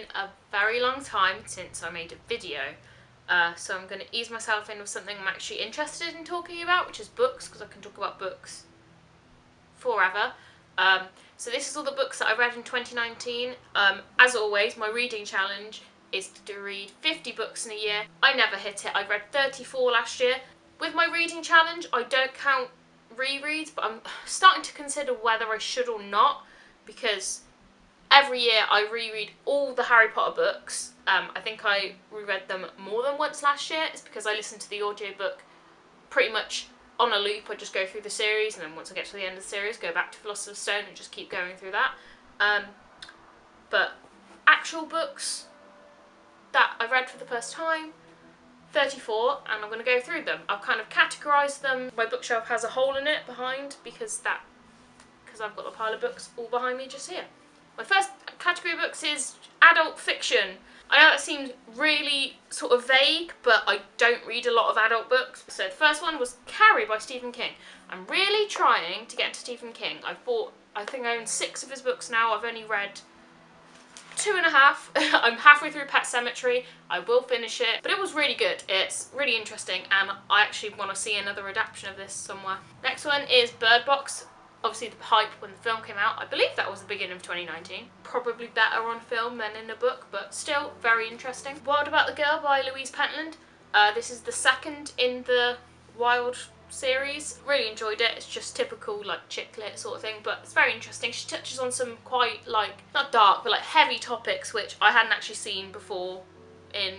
been a very long time since I made a video, so I'm going to ease myself in with something I'm actually interested in talking about, which is books, because I can talk about books forever. So this is all the books that I read in 2019. As always, my reading challenge is to read 50 books in a year. I never hit it. I read 34 last year. With my reading challenge, I don't count rereads, but I'm starting to consider whether I should or not, because every year I reread all the Harry Potter books. I think I reread them more than once last year. It's because I listened to the audiobook pretty much on a loop. I just go through the series, and then once I get to the end of the series, go back to Philosopher's Stone and just keep going through that. But actual books that I read for the first time, 34, and I'm going to go through them. I've kind of categorised them. My bookshelf has a hole in it behind because I've got the pile of books all behind me just here. My first category of books is adult fiction. I know that seems really sort of vague, but I don't read a lot of adult books. So the first one was Carrie by Stephen King. I'm really trying to get into Stephen King. I think I own 6 of his books now. I've only read 2.5. I'm halfway through Pet Sematary. I will finish it, but it was really good. It's really interesting, and I actually want to see another adaptation of this somewhere. Next one is Bird Box. Obviously the hype when the film came out, I believe that was the beginning of 2019. Probably better on film than in the book, but still very interesting. Wild About the Girl by Louise Pentland. This is the second in the Wild series. Really enjoyed it. It's just typical like chick lit sort of thing, but it's very interesting. She touches on some quite like, not dark, but like heavy topics which I hadn't actually seen before in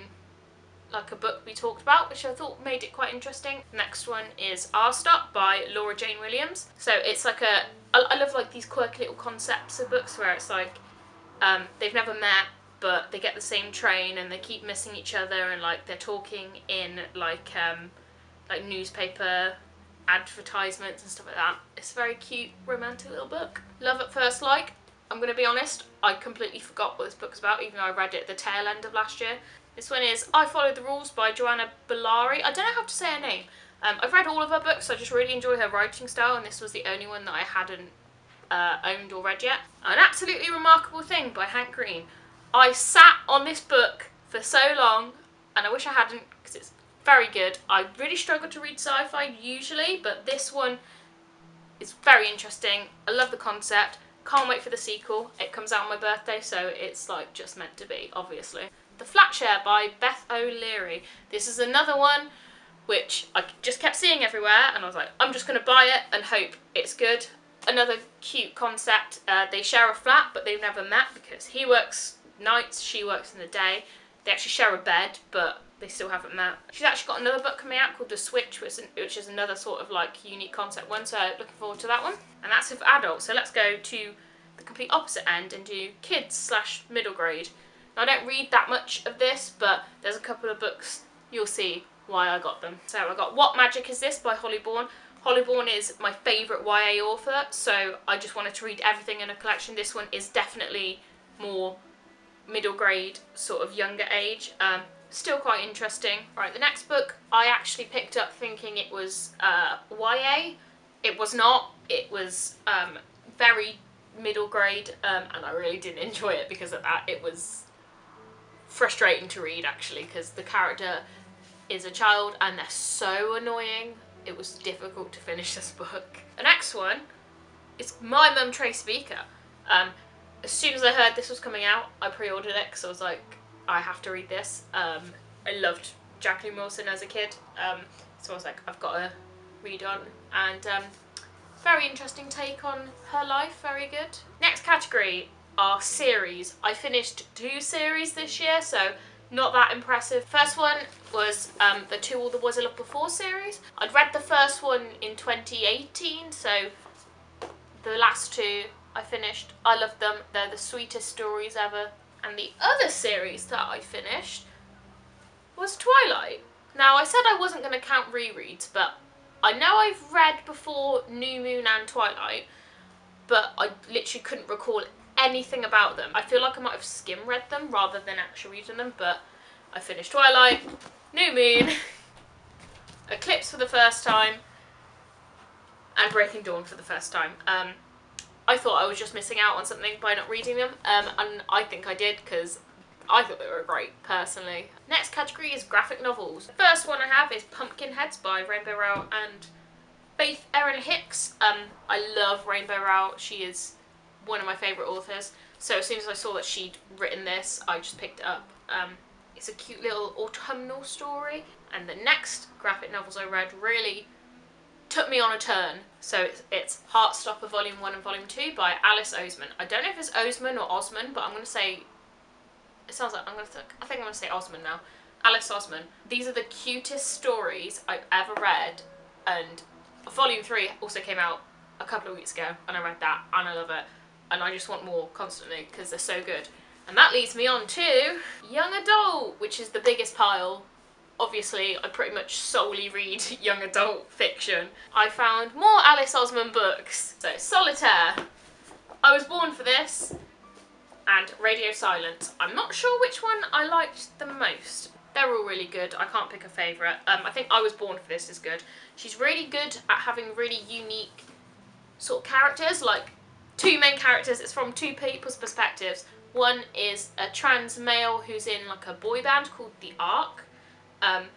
like a book we talked about, which I thought made it quite interesting. Next one is Stop by Laura Jane Williams. So it's like I love like these quirky little concepts of books where it's like they've never met but they get the same train and they keep missing each other, and like they're talking in like newspaper advertisements and stuff like that. It's a very cute romantic little book. Love at First Like. I'm going to be honest, I completely forgot what this book's about, even though I read it at the tail end of last year. This one is I Follow the Rules by Joanna Bellari. I don't know how to say her name. I've read all of her books. I just really enjoy her writing style, and this was the only one that I hadn't owned or read yet. An Absolutely Remarkable Thing by Hank Green. I sat on this book for so long, and I wish I hadn't, because it's very good. I really struggle to read sci-fi usually, but this one is very interesting. I love the concept. Can't wait for the sequel. It comes out on my birthday, so it's like just meant to be, obviously. The Flat Share by Beth O'Leary. This is another one which I just kept seeing everywhere, and I was like, I'm just going to buy it and hope it's good. Another cute concept. They share a flat, but they've never met because he works nights, she works in the day. They actually share a bed, but they still haven't met. She's actually got another book coming out called The Switch, which is another sort of like unique concept one, so looking forward to that one. And that's for adults, so let's go to the complete opposite end and do kids / middle grade. Now, I don't read that much of this, but there's a couple of books you'll see why I got them. So I got What Magic Is This by Holly Bourne. Holly Bourne is my favourite YA author, so I just wanted to read everything in a collection. This one is definitely more middle grade, sort of younger age. Still quite interesting. Right, the next book I actually picked up thinking it was YA. It was not. It was very middle grade, and I really didn't enjoy it because of that. It was frustrating to read actually, because the character is a child and they're so annoying. It was difficult to finish this book. The next one is My Mum Trace Beaker. As soon as I heard this was coming out, I pre-ordered it because I was like, I have to read this. I loved Jacqueline Wilson as a kid, so I was like, I've got to read on. And very interesting take on her life, very good. Next category are series. I finished 2 series this year, so not that impressive. First one was the To All the Boys I Loved Before series. I'd read the first one in 2018, so the last 2 I finished. I loved them. They're the sweetest stories ever. And the other series that I finished was Twilight. Now, I said I wasn't going to count rereads, but I know I've read before New Moon and Twilight, but I literally couldn't recall anything about them. I feel like I might have skim read them rather than actually reading them, but I finished Twilight, New Moon, Eclipse for the first time, and Breaking Dawn for the first time. I thought I was just missing out on something by not reading them, and I think I did, because I thought they were great, personally. Next category is graphic novels. The first one I have is Pumpkinheads by Rainbow Rowell and Faith Erin Hicks. I love Rainbow Rowell. She is one of my favourite authors. So as soon as I saw that she'd written this, I just picked it up. It's a cute little autumnal story. And the next graphic novels I read really took me on a turn. So it's Heartstopper Volume 1 and Volume 2 by Alice Oseman. I don't know if it's Oseman or Osman, but I'm going to say... It sounds like... I think I'm going to say Osman now. Alice Osman. These are the cutest stories I've ever read. And Volume 3 also came out a couple of weeks ago, and I read that, and I love it. And I just want more constantly, because they're so good. And that leads me on to young adult, which is the biggest pile. Obviously, I pretty much solely read young adult fiction. I found more Alice Osman books. So, Solitaire. I Was Born for This. And Radio Silence. I'm not sure which one I liked the most. They're all really good. I can't pick a favourite. I think I Was Born for This is good. She's really good at having really unique sort of characters. Like, two main characters. It's from two people's perspectives. One is a trans male who's in like a boy band called The Ark. And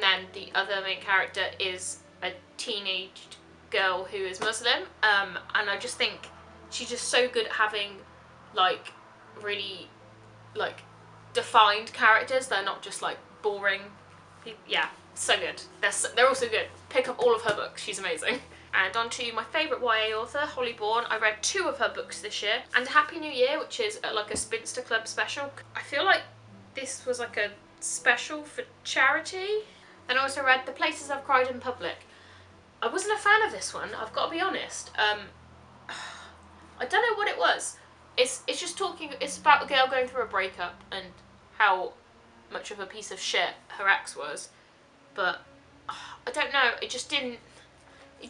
then the other main character is a teenage girl who is Muslim. And I just think she's just so good at having like really like defined characters. They're not just like boring. Yeah, so good. They're also good. Pick up all of her books. She's amazing. And on to my favourite YA author, Holly Bourne. I read 2 of her books this year. And Happy New Year, which is like a Spinster Club special. I feel like this was like a special for charity. And I also read The Places I've Cried in Public. I wasn't a fan of this one, I've got to be honest. I don't know what it was. It's just talking, it's about a girl going through a breakup and how much of a piece of shit her ex was. But I don't know, it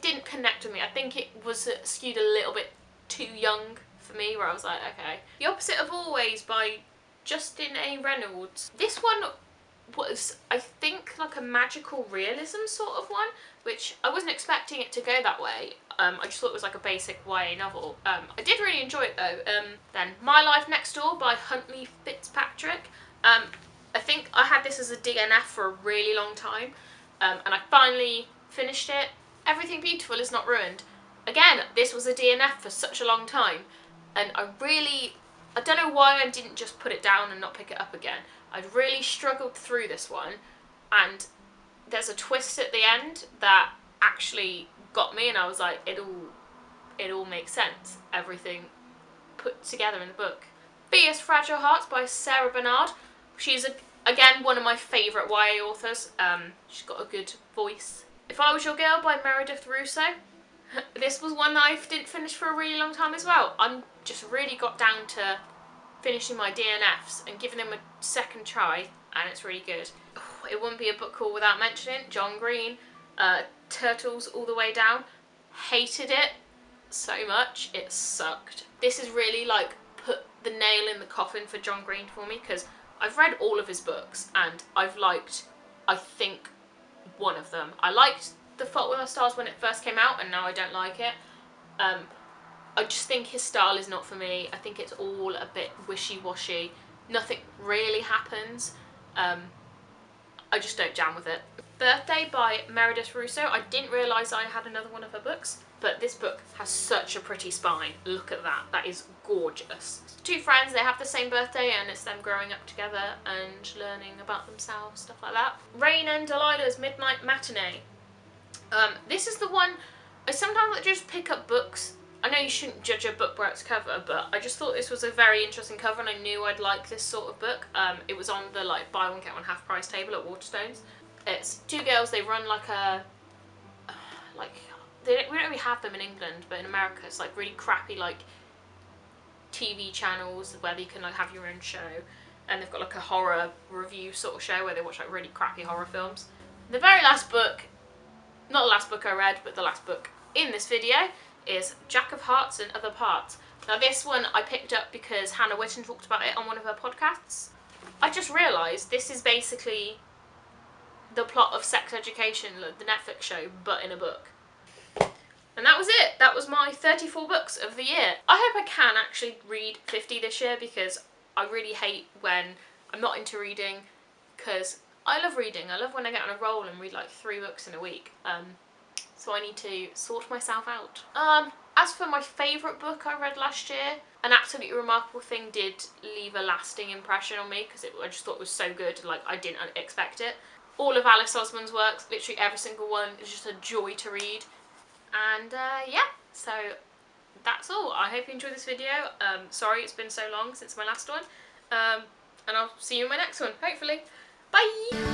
didn't connect with me. I think it was skewed a little bit too young for me, where I was like, okay. The Opposite of Always by Justin A. Reynolds. This one was, I think, like a magical realism sort of one, which I wasn't expecting it to go that way. I just thought it was like a basic YA novel. I did really enjoy it though. Then My Life Next Door by Huntley Fitzpatrick. I think I had this as a DNF for a really long time, and I finally finished it. Everything Beautiful Is Not Ruined. Again, this was a DNF for such a long time, and I don't know why I didn't just put it down and not pick it up again. I'd really struggled through this one, and there's a twist at the end that actually got me, and I was like, it all makes sense. Everything put together in the book. Fierce Fragile Hearts by Sarah Bernard. She's, again, one of my favourite YA authors. She's got a good voice. If I Was Your Girl by Meredith Russo. This was one that I didn't finish for a really long time as well. I'm just really got down to finishing my DNFs and giving them a second try, and it's really good. It wouldn't be a book haul without mentioning John Green, Turtles All the Way Down. Hated it so much, it sucked. This has really like put the nail in the coffin for John Green for me, because I've read all of his books and I've liked, I think, one of them. I liked The Fault With Our Stars when it first came out, and now I don't like it. I just think his style is not for me. I think it's all a bit wishy-washy. Nothing really happens. I just don't jam with it. Birthday by Meredith Russo. I didn't realise I had another one of her books, but this book has such a pretty spine. Look at that. That is gorgeous. 2 friends, they have the same birthday, and it's them growing up together and learning about themselves, stuff like that. Rain and Delilah's Midnight Matinee. This is the one, I sometimes just pick up books. I know you shouldn't judge a book by its cover, but I just thought this was a very interesting cover, and I knew I'd like this sort of book. It was on the like buy one get one half price table at Waterstones. It's 2 girls, they run like a, we don't really have them in England, but in America it's like really crappy like TV channels where you can like have your own show, and they've got like a horror review sort of show where they watch like really crappy horror films. The very last book, not the last book I read, but the last book in this video, is Jack of Hearts and Other Parts. Now this one I picked up because Hannah Witten talked about it on one of her podcasts. I just realised this is basically the plot of Sex Education, the Netflix show, but in a book. And that was it. That was my 34 books of the year. I hope I can actually read 50 this year, because I really hate when I'm not into reading because I love reading. I love when I get on a roll and read like 3 books in a week. So I need to sort myself out. As for my favourite book I read last year, An Absolutely Remarkable Thing did leave a lasting impression on me because I just thought it was so good, like I didn't expect it. All of Alice Osman's works, literally every single one, is just a joy to read. And yeah, so that's all. I hope you enjoyed this video. Sorry it's been so long since my last one. And I'll see you in my next one, hopefully. Bye!